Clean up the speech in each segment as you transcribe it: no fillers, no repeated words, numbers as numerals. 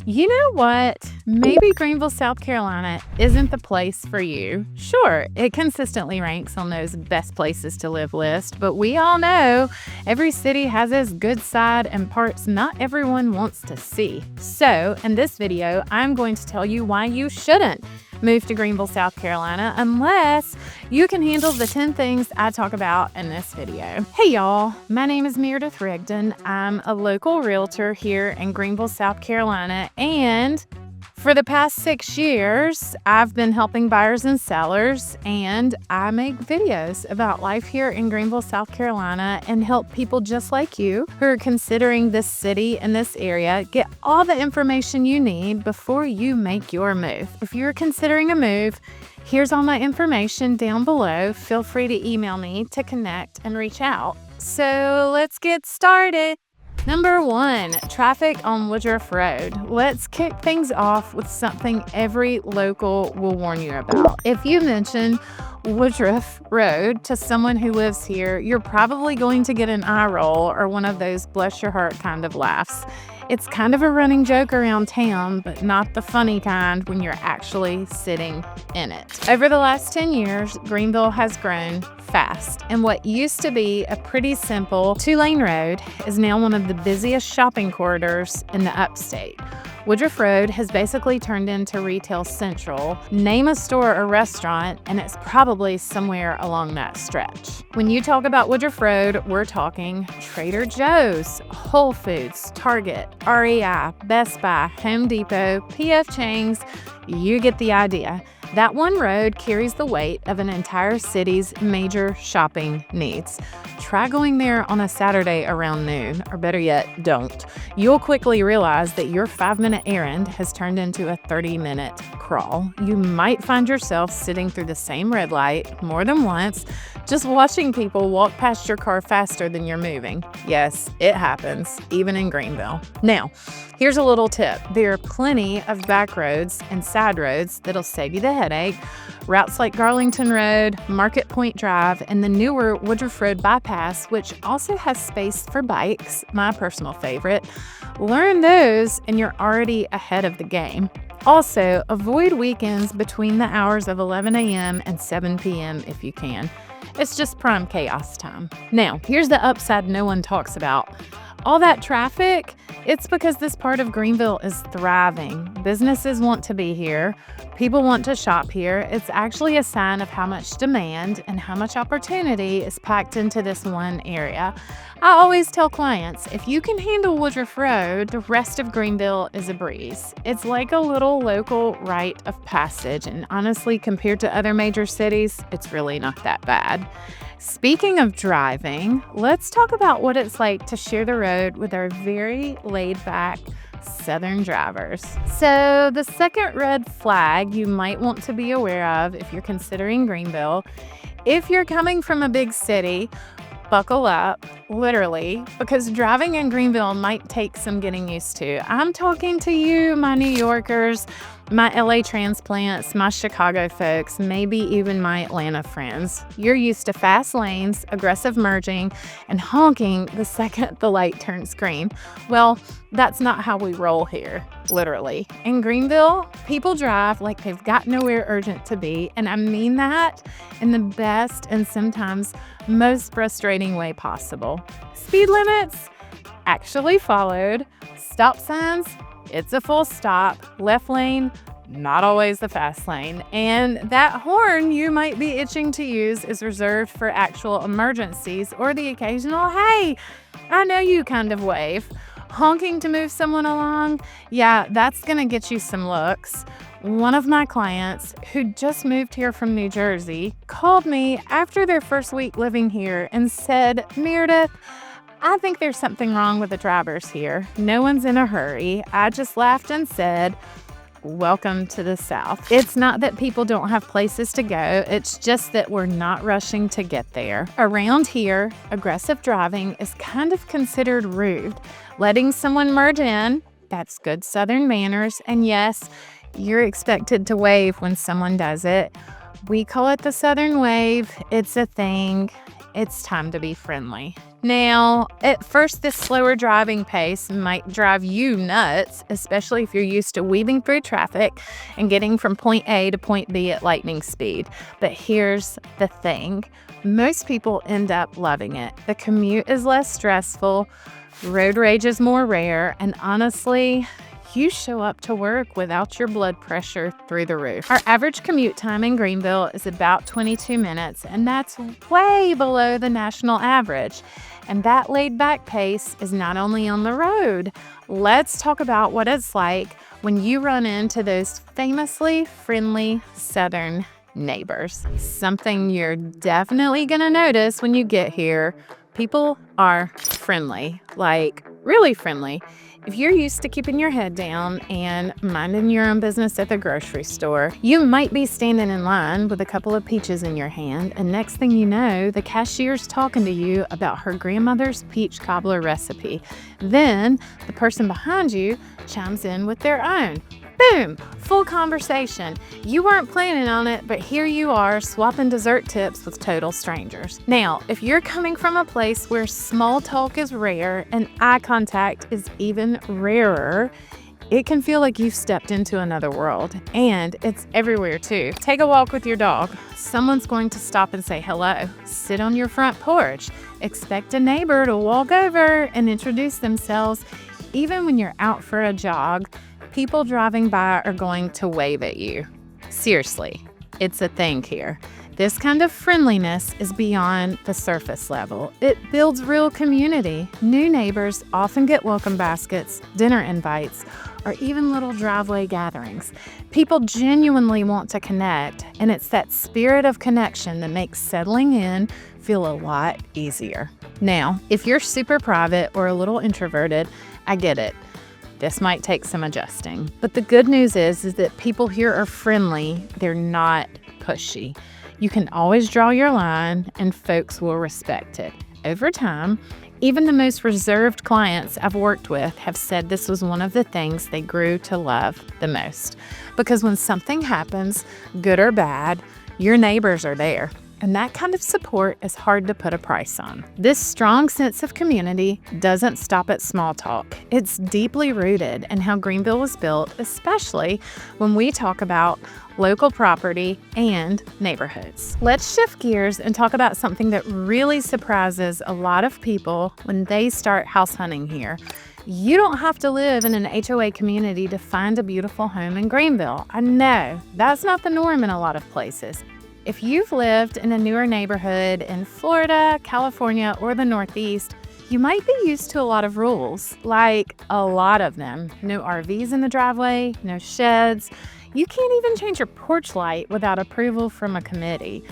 You know what? Maybe Greenville, South Carolina isn't the place for you. Sure, it consistently ranks on those best places to live list, but we all know every city has its good side and parts not everyone wants to see. So, in this video, I'm going to tell you why you shouldn't move to Greenville, South Carolina, unless you can handle the 10 things I talk about in this video. Hey y'all, my name is Meredith Rigdon. I'm a local realtor here in Greenville, South Carolina, and for the past 6 years, I've been helping buyers and sellers, and I make videos about life here in Greenville, South Carolina, and help people just like you who are considering this city and this area get all the information you need before you make your move. If you're considering a move, here's all my information down below. Feel free to email me to connect and reach out. So let's get started. Number 1, traffic on Woodruff Road. Let's kick things off with something every local will warn you about. If you mention Woodruff Road to someone who lives here, you're probably going to get an eye roll or one of those bless your heart kind of laughs. It's kind of a running joke around town, but not the funny kind when you're actually sitting in it. Over the last 10 years, Greenville has grown fast, and what used to be a pretty simple 2-lane road is now one of the busiest shopping corridors in the upstate. Woodruff Road has basically turned into retail central. Name a store or restaurant, and it's probably somewhere along that stretch. When you talk about Woodruff Road, we're talking Trader Joe's, Whole Foods, Target, REI, Best Buy, Home Depot, PF Chang's. You get the idea. That one road carries the weight of an entire city's major shopping needs. Try going there on a Saturday around noon, or better yet, don't. You'll quickly realize that your 5-minute errand has turned into a 30-minute crawl. You might find yourself sitting through the same red light more than once, just watching people walk past your car faster than you're moving. Yes, it happens, even in Greenville. Now, here's a little tip. There are plenty of back roads and side roads that'll save you the headache. Routes like Garlington Road, Market Point Drive, and the newer Woodruff Road bypass, which also has space for bikes, my personal favorite. Learn those and you're already ahead of the game. Also, avoid weekends between the hours of 11 a.m. and 7 p.m. if you can. It's just prime chaos time. Now, here's the upside no one talks about. All that traffic, it's because this part of Greenville is thriving. Businesses want to be here. People want to shop here. It's actually a sign of how much demand and how much opportunity is packed into this one area. I always tell clients, if you can handle Woodruff Road, the rest of Greenville is a breeze. It's like a little local rite of passage, and honestly, compared to other major cities, it's really not that bad. Speaking of driving, let's talk about what it's like to share the road with our very laid-back Southern drivers. So the second red flag you might want to be aware of if you're considering Greenville, if you're coming from a big city, buckle up, literally, because driving in Greenville might take some getting used to. I'm talking to you, my New Yorkers, my LA transplants, my Chicago folks, maybe even my Atlanta friends. You're used to fast lanes, aggressive merging, and honking the second the light turns green. Well, that's not how we roll here, literally. In Greenville, people drive like they've got nowhere urgent to be, and I mean that in the best and sometimes most frustrating way possible. Speed limits actually followed. Stop signs, it's a full stop. Left lane, not always the fast lane. And that horn you might be itching to use is reserved for actual emergencies or the occasional, hey, I know you kind of wave. Honking to move someone along, yeah, that's gonna get you some looks. One of my clients who just moved here from New Jersey called me after their first week living here and said, Meredith, I think there's something wrong with the drivers here. No one's in a hurry. I just laughed and said, welcome to the South. It's not that people don't have places to go. It's just that we're not rushing to get there. Around here, aggressive driving is kind of considered rude. Letting someone merge in, that's good Southern manners. And yes, you're expected to wave when someone does it. We call it the Southern wave. It's a thing. it's time to be friendly. Now, at first, this slower driving pace might drive you nuts, especially if you're used to weaving through traffic and getting from point A to point B at lightning speed. But here's the thing. Most people end up loving it. The commute is less stressful, road rage is more rare, and honestly, you show up to work without your blood pressure through the roof. Our average commute time in Greenville is about 22 minutes, and that's way below the national average. And that laid-back pace is not only on the road. Let's talk about what it's like when you run into those famously friendly Southern neighbors. Something you're definitely gonna notice when you get here. People are friendly, like really friendly. If you're used to keeping your head down and minding your own business at the grocery store, you might be standing in line with a couple of peaches in your hand, and next thing you know, the cashier's talking to you about her grandmother's peach cobbler recipe. Then the person behind you chimes in with their own. Boom! Full conversation. You weren't planning on it, but here you are swapping dessert tips with total strangers. Now, if you're coming from a place where small talk is rare and eye contact is even rarer, it can feel like you've stepped into another world. And it's everywhere too. Take a walk with your dog. Someone's going to stop and say hello. Sit on your front porch. Expect a neighbor to walk over and introduce themselves. Even when you're out for a jog, people driving by are going to wave at you. Seriously, it's a thing here. This kind of friendliness is beyond the surface level. It builds real community. New neighbors often get welcome baskets, dinner invites, or even little driveway gatherings. People genuinely want to connect, and it's that spirit of connection that makes settling in feel a lot easier. Now, if you're super private or a little introverted, I get it. This might take some adjusting. But the good news is that people here are friendly. They're not pushy. You can always draw your line and folks will respect it. Over time, even the most reserved clients I've worked with have said this was one of the things they grew to love the most. Because when something happens, good or bad, your neighbors are there. And that kind of support is hard to put a price on. This strong sense of community doesn't stop at small talk. It's deeply rooted in how Greenville was built, especially when we talk about local property and neighborhoods. Let's shift gears and talk about something that really surprises a lot of people when they start house hunting here. You don't have to live in an HOA community to find a beautiful home in Greenville. I know, that's not the norm in a lot of places. If you've lived in a newer neighborhood in Florida, California, or the Northeast, you might be used to a lot of rules, like a lot of them. No RVs in the driveway, no sheds. You can't even change your porch light without approval from a committee.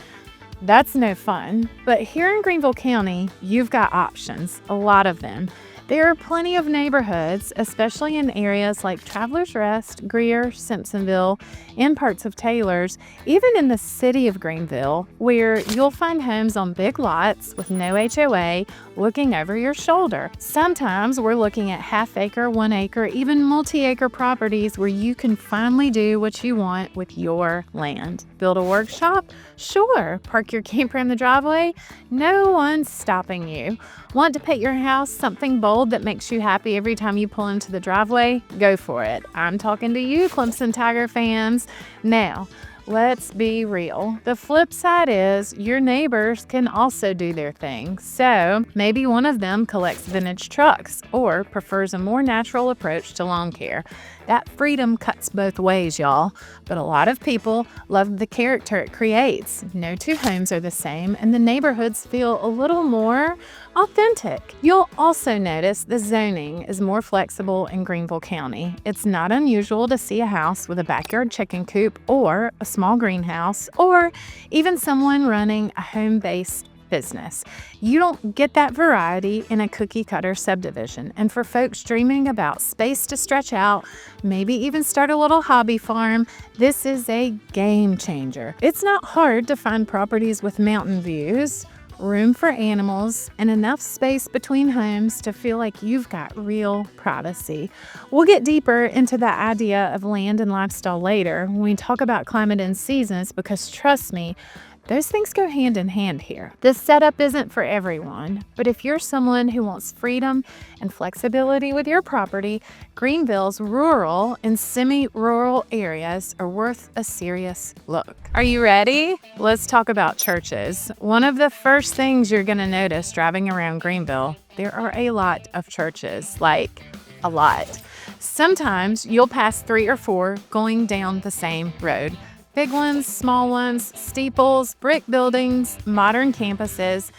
That's no fun. But here in Greenville County, you've got options, a lot of them. There are plenty of neighborhoods, especially in areas like Travelers Rest, Greer, Simpsonville, and parts of Taylor's, even in the city of Greenville, where you'll find homes on big lots with no HOA looking over your shoulder. Sometimes we're looking at half-acre, 1 acre, even multi-acre properties where you can finally do what you want with your land. Build a workshop? Sure. Park your camper in the driveway? No one's stopping you. Want to put your house something bold that makes you happy every time you pull into the driveway? Go for it. I'm talking to you, Clemson Tiger fans. Now, let's be real. The flip side is your neighbors can also do their thing. So maybe one of them collects vintage trucks or prefers a more natural approach to lawn care. That freedom cuts both ways, y'all. But a lot of people love the character it creates. No two homes are the same, and the neighborhoods feel a little more authentic. You'll also notice the zoning is more flexible in Greenville County. It's not unusual to see a house with a backyard chicken coop or a small greenhouse, or even someone running a home-based business. You don't get that variety in a cookie-cutter subdivision. And for folks dreaming about space to stretch out, maybe even start a little hobby farm, this is a game changer. It's not hard to find properties with mountain views, room for animals, and enough space between homes to feel like you've got real privacy. We'll get deeper into the idea of land and lifestyle later when we talk about climate and seasons, because trust me, Those things go hand in hand here. This setup isn't for everyone, but if you're someone who wants freedom and flexibility with your property, Greenville's rural and semi-rural areas are worth a serious look. Are you ready? Let's talk about churches. One of the first things you're going to notice driving around Greenville, there are a lot of churches, like a lot. Sometimes you'll pass 3 or 4 going down the same road. Big ones, small ones, steeples, brick buildings, modern campuses.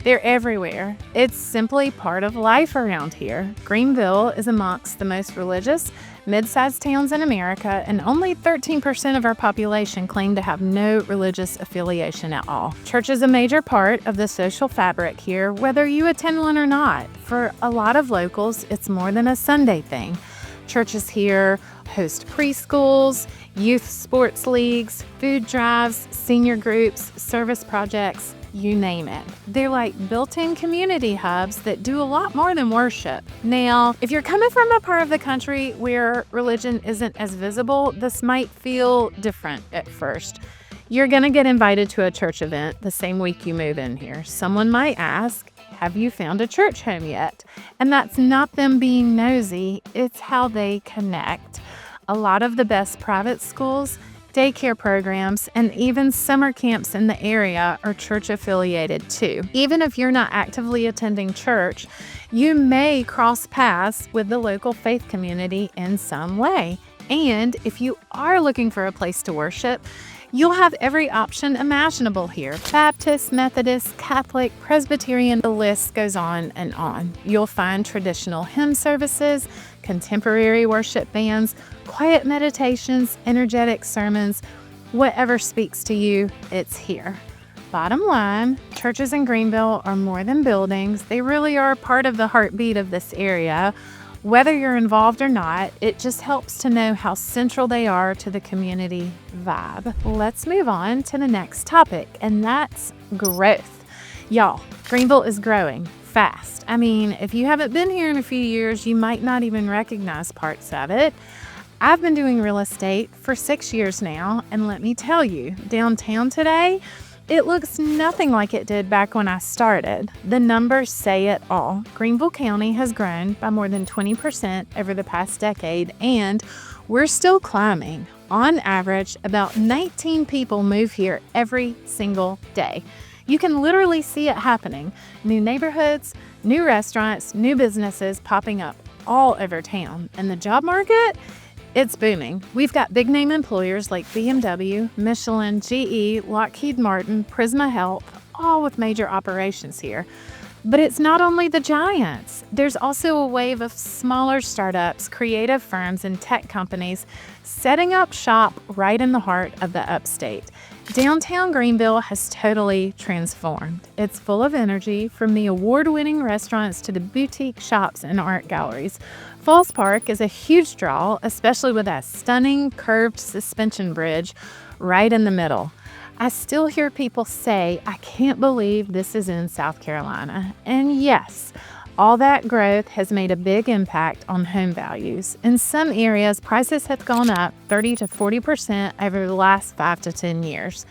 They're everywhere. It's simply part of life around here. Greenville is amongst the most religious, mid-sized towns in America, and only 13% of our population claim to have no religious affiliation at all. Church is a major part of the social fabric here, whether you attend one or not. For a lot of locals, it's more than a Sunday thing. Churches here host preschools, youth sports leagues, food drives, senior groups, service projects, you name it. They're like built-in community hubs that do a lot more than worship. Now, if you're coming from a part of the country where religion isn't as visible, this might feel different at first. You're going to get invited to a church event the same week you move in here. Someone might ask, have you found a church home yet? And that's not them being nosy, it's how they connect. A lot of the best private schools, daycare programs, and even summer camps in the area are church affiliated too. Even if you're not actively attending church, you may cross paths with the local faith community in some way. And if you are looking for a place to worship, you'll have every option imaginable here. Baptist, Methodist, Catholic, Presbyterian, the list goes on and on. You'll find traditional hymn services, contemporary worship bands, quiet meditations, energetic sermons. Whatever speaks to you, it's here. Bottom line, churches in Greenville are more than buildings. They really are part of the heartbeat of this area. Whether you're involved or not, it just helps to know how central they are to the community vibe. Let's move on to the next topic, and that's growth. Y'all, Greenville is growing fast. I mean, if you haven't been here in a few years, you might not even recognize parts of it. I've been doing real estate for 6 years now, and let me tell you, downtown today, it looks nothing like it did back when I started. The numbers say it all. Greenville County has grown by more than 20% over the past decade, and we're still climbing. On average, about 19 people move here every single day. You can literally see it happening. New neighborhoods, new restaurants, new businesses popping up all over town. And the job market? It's booming. We've got big name employers like BMW, Michelin, GE, Lockheed Martin, Prisma Health, all with major operations here. But it's not only the giants. There's also a wave of smaller startups, creative firms, and tech companies setting up shop right in the heart of the upstate. Downtown Greenville has totally transformed. It's full of energy, from the award-winning restaurants to the boutique shops and art galleries. Falls Park is a huge draw, especially with that stunning curved suspension bridge right in the middle. I still hear people say, I can't believe this is in South Carolina. And yes, all that growth has made a big impact on home values. In some areas, prices have gone up 30 to 40% over the last 5 to 10 years.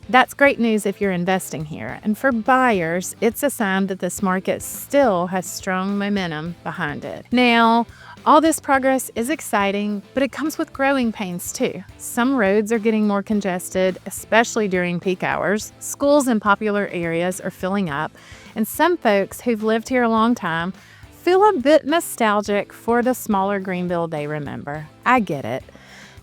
That's great news if you're investing here. And for buyers, it's a sign that this market still has strong momentum behind it. Now, all this progress is exciting, but it comes with growing pains too. Some roads are getting more congested, especially during peak hours. Schools in popular areas are filling up, and some folks who've lived here a long time feel a bit nostalgic for the smaller Greenville they remember. I get it.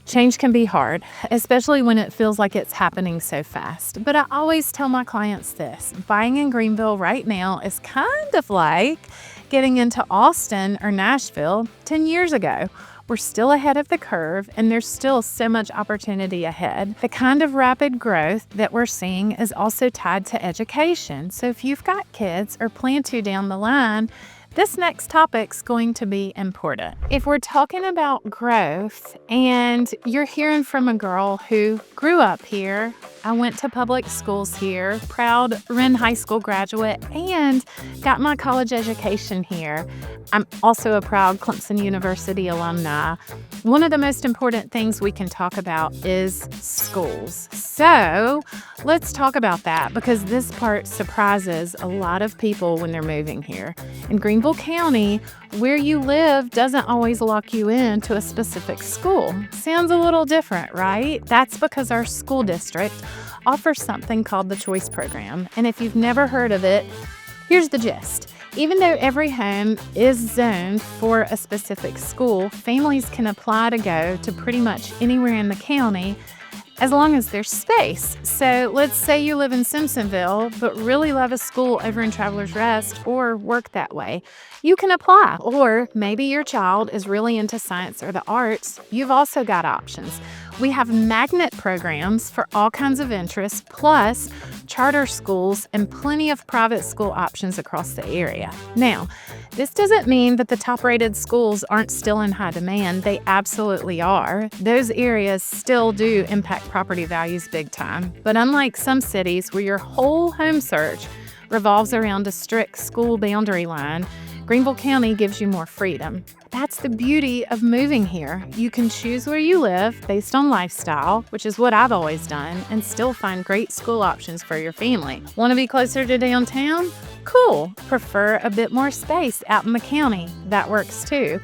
Change can be hard, especially when it feels like it's happening so fast. But I always tell my clients this: buying in Greenville right now is kind of like getting into Austin or Nashville 10 years ago. We're still ahead of the curve, and there's still so much opportunity ahead. The kind of rapid growth that we're seeing is also tied to education. So if you've got kids or plan to down the line, This next topic's going to be important. If we're talking about growth and you're hearing from a girl who grew up here, I went to public schools here, proud Wren High School graduate, and got my college education here. I'm also a proud Clemson University alumni. One of the most important things we can talk about is schools. So let's talk about that because this part surprises a lot of people when they're moving here. In Greenville County, where you live doesn't always lock you into a specific school. Sounds a little different, right? That's because our school district offers something called the Choice Program. And if you've never heard of it, here's the gist. Even though every home is zoned for a specific school, families can apply to go to pretty much anywhere in the county as long as there's space. So let's say you live in Simpsonville, but really love a school over in Travelers Rest or work that way. You can apply. Or maybe your child is really into science or the arts. You've also got options. We have magnet programs for all kinds of interests, plus charter schools and plenty of private school options across the area. Now, this doesn't mean that the top-rated schools aren't still in high demand. They absolutely are. Those areas still do impact property values big time. But unlike some cities where your whole home search revolves around a strict school boundary line, Greenville County gives you more freedom. That's the beauty of moving here. You can choose where you live based on lifestyle, which is what I've always done, and still find great school options for your family. Want to be closer to downtown? Cool. Prefer a bit more space out in the county? That works too.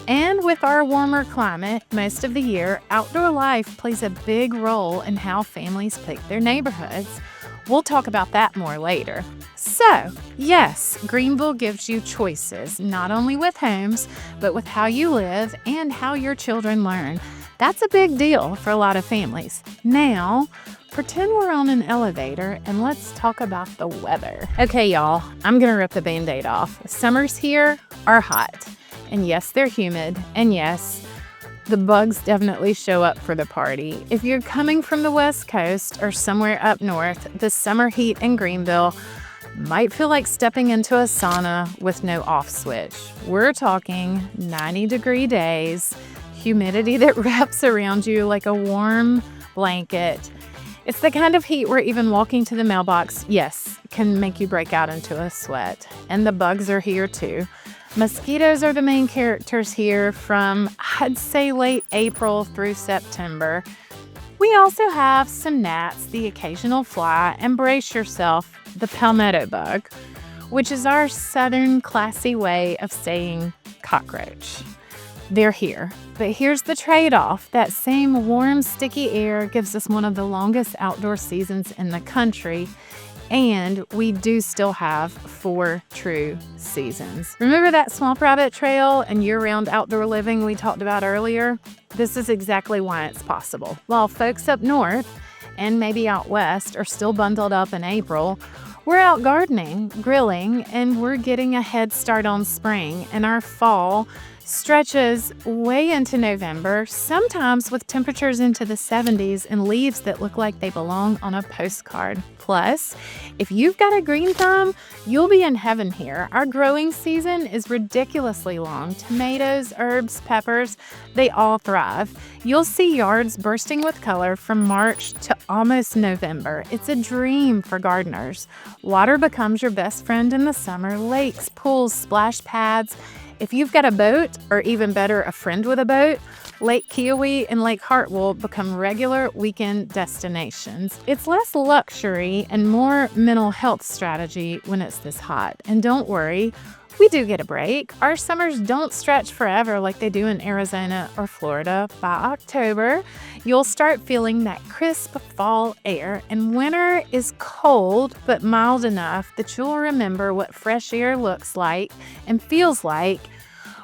And with our warmer climate most of the year, outdoor life plays a big role in how families pick their neighborhoods. We'll talk about that more later. So, yes, Greenville gives you choices, not only with homes, but with how you live and how your children learn. That's a big deal for a lot of families. Now, pretend we're on an elevator and let's talk about the weather. Okay, y'all, I'm gonna rip the Band-Aid off. Summers here are hot. And yes, they're humid. And yes, the bugs definitely show up for the party. If you're coming from the West Coast or somewhere up north, the summer heat in Greenville might feel like stepping into a sauna with no off switch. We're talking 90-degree days, humidity that wraps around you like a warm blanket. It's the kind of heat where even walking to the mailbox, yes, can make you break out into a sweat. And the bugs are here too. Mosquitoes are the main characters here from, I'd say, late April through September. We also have some gnats, the occasional fly, and brace yourself, the palmetto bug, which is our southern classy way of saying cockroach. They're here. But here's the trade-off. That same warm, sticky air gives us one of the longest outdoor seasons in the country. And we do still have 4 true seasons. Remember that swamp rabbit trail and year-round outdoor living we talked about earlier? This is exactly why it's possible. While folks up north and maybe out west are still bundled up in April, we're out gardening, grilling, and we're getting a head start on spring, and our fall stretches way into November, sometimes with temperatures into the 70s and leaves that look like they belong on a postcard. Plus, if you've got a green thumb, you'll be in heaven here. Our growing season is ridiculously long. Tomatoes, herbs, peppers, they all thrive. You'll see yards bursting with color from March to almost November. It's a dream for gardeners. Water becomes your best friend in the summer. Lakes, pools, splash pads. If you've got a boat, or even better, a friend with a boat, Lake Kiowee and Lake Hartwell become regular weekend destinations. It's less luxury and more mental health strategy when it's this hot. And don't worry, we do get a break. Our summers don't stretch forever like they do in Arizona or Florida. By October, you'll start feeling that crisp fall air, and winter is cold but mild enough that you'll remember what fresh air looks like and feels like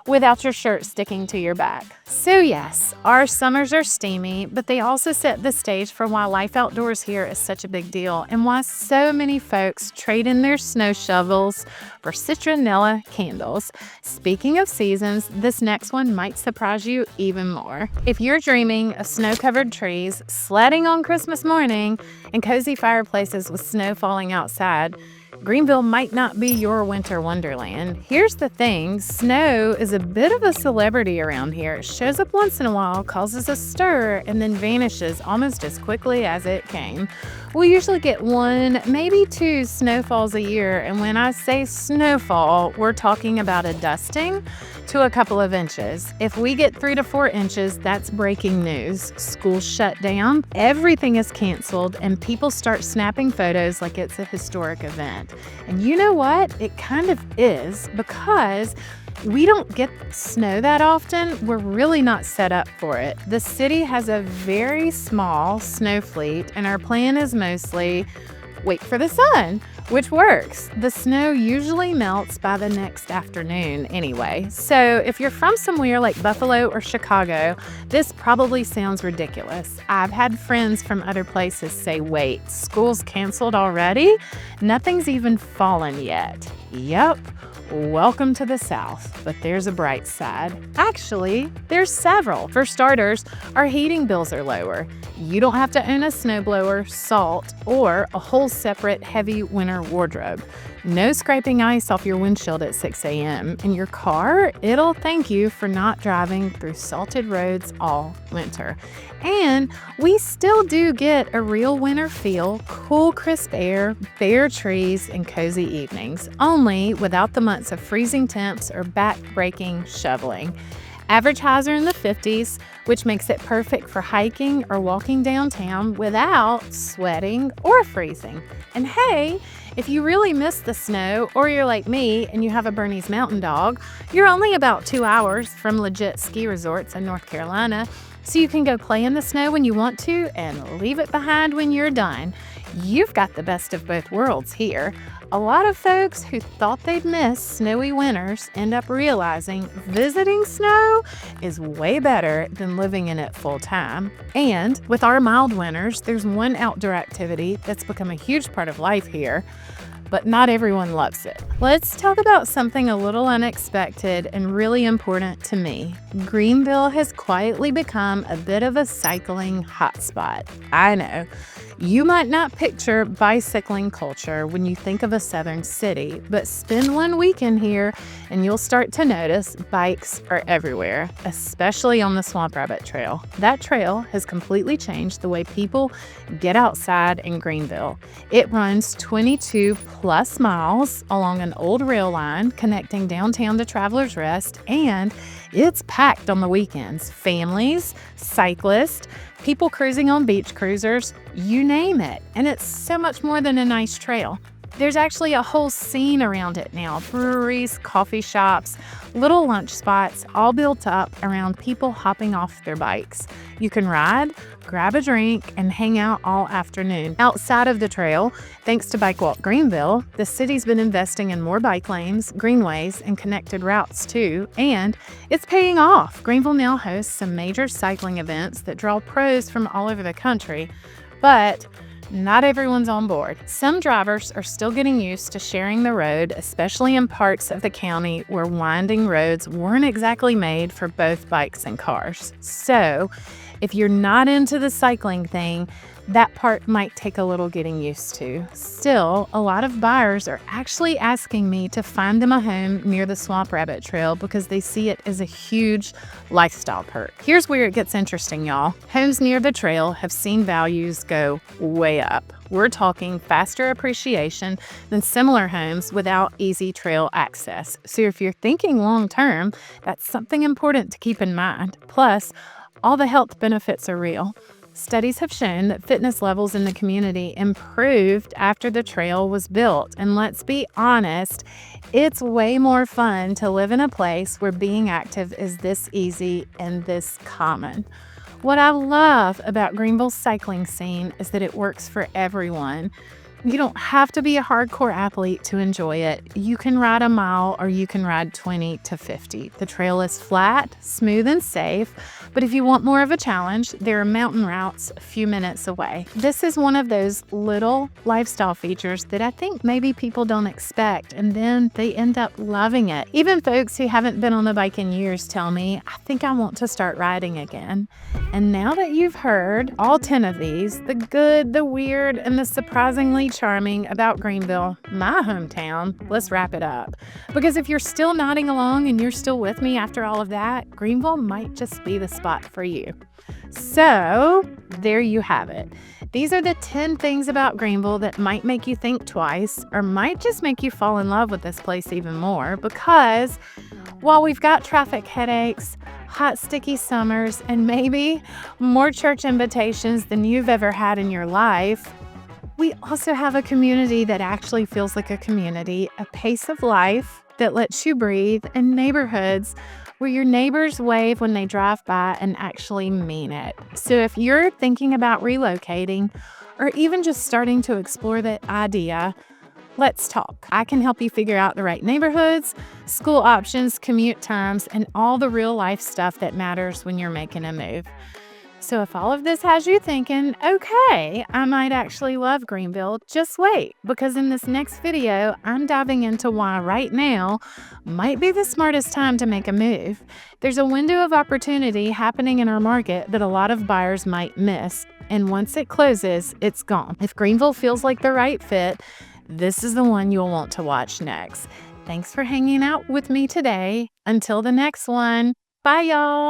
without your shirt sticking to your back. So yes, our summers are steamy, but they also set the stage for why life outdoors here is such a big deal and why so many folks trade in their snow shovels for citronella candles. Speaking of seasons, this next one might surprise you even more. If you're dreaming of snow-covered trees, sledding on Christmas morning, and cozy fireplaces with snow falling outside, Greenville might not be your winter wonderland. Here's the thing, snow is a bit of a celebrity around here. It shows up once in a while, causes a stir, and then vanishes almost as quickly as it came. We usually get 1, maybe 2 snowfalls a year, and when I say snowfall, we're talking about a dusting to a couple of inches. If we get 3 to 4 inches, that's breaking news. Schools shut down, everything is canceled, and people start snapping photos like it's a historic event. And you know what? It kind of is, because we don't get snow that often. We're really not set up for it. The city has a very small snow fleet, and our plan is mostly wait for the sun, which works. The snow usually melts by the next afternoon anyway. So if you're from somewhere like Buffalo or Chicago, this probably sounds ridiculous. I've had friends from other places say, wait, school's canceled already? Nothing's even fallen yet. Yep. Welcome to the South, but there's a bright side. Actually, there's several. For starters, our heating bills are lower. You don't have to own a snowblower, salt, or a whole separate heavy winter wardrobe. No scraping ice off your windshield at 6 a.m. And your car, it'll thank you for not driving through salted roads all winter. And we still do get a real winter feel, cool, crisp air, bare trees, and cozy evenings, only without the months of freezing temps or back-breaking shoveling. Average highs are in the 50s, which makes it perfect for hiking or walking downtown without sweating or freezing. And hey, if you really miss the snow, or you're like me and you have a Bernese Mountain Dog, you're only about 2 hours from legit ski resorts in North Carolina, so you can go play in the snow when you want to and leave it behind when you're done. You've got the best of both worlds here. A lot of folks who thought they'd miss snowy winters end up realizing visiting snow is way better than living in it full time. And with our mild winters, there's one outdoor activity that's become a huge part of life here, but not everyone loves it. Let's talk about something a little unexpected and really important to me. Greenville has quietly become a bit of a cycling hotspot. I know. You might not picture bicycling culture when you think of a southern city, but spend one weekend here and you'll start to notice bikes are everywhere, especially on the Swamp Rabbit Trail. That trail has completely changed the way people get outside in Greenville. It runs 22 plus miles along an old rail line connecting downtown to Travelers Rest, and it's packed on the weekends. Families, cyclists, people cruising on beach cruisers, you name it. And it's so much more than a nice trail. There's actually a whole scene around it now. Breweries, coffee shops, little lunch spots, all built up around people hopping off their bikes. You can ride, grab a drink, and hang out all afternoon. Outside of the trail, thanks to Bike Walk Greenville, the city's been investing in more bike lanes, greenways, and connected routes too, and it's paying off. Greenville now hosts some major cycling events that draw pros from all over the country, but not everyone's on board. Some drivers are still getting used to sharing the road, especially in parts of the county where winding roads weren't exactly made for both bikes and cars. So, if you're not into the cycling thing, that part might take a little getting used to. Still, a lot of buyers are actually asking me to find them a home near the Swamp Rabbit Trail because they see it as a huge lifestyle perk. Here's where it gets interesting, y'all. Homes near the trail have seen values go way up. We're talking faster appreciation than similar homes without easy trail access. So if you're thinking long term, that's something important to keep in mind. Plus, all the health benefits are real. Studies have shown that fitness levels in the community improved after the trail was built. And let's be honest, it's way more fun to live in a place where being active is this easy and this common. What I love about Greenville's cycling scene is that it works for everyone. You don't have to be a hardcore athlete to enjoy it. You can ride a mile or you can ride 20 to 50. The trail is flat, smooth, and safe, but if you want more of a challenge, there are mountain routes a few minutes away. This is one of those little lifestyle features that I think maybe people don't expect, and then they end up loving it. Even folks who haven't been on a bike in years tell me, I think I want to start riding again. And now that you've heard all 10 of these, the good, the weird, and the surprisingly inherently charming about Greenville, my hometown, let's wrap it up. Because if you're still nodding along and you're still with me after all of that, Greenville might just be the spot for you. So, there you have it. These are the 10 things about Greenville that might make you think twice or might just make you fall in love with this place even more, because while we've got traffic headaches, hot sticky summers, and maybe more church invitations than you've ever had in your life, we also have a community that actually feels like a community, a pace of life that lets you breathe, and neighborhoods where your neighbors wave when they drive by and actually mean it. So if you're thinking about relocating or even just starting to explore that idea, let's talk. I can help you figure out the right neighborhoods, school options, commute times, and all the real life stuff that matters when you're making a move. So if all of this has you thinking, okay, I might actually love Greenville, just wait, because in this next video, I'm diving into why right now might be the smartest time to make a move. There's a window of opportunity happening in our market that a lot of buyers might miss, and once it closes, it's gone. If Greenville feels like the right fit, this is the one you'll want to watch next. Thanks for hanging out with me today. Until the next one, bye y'all.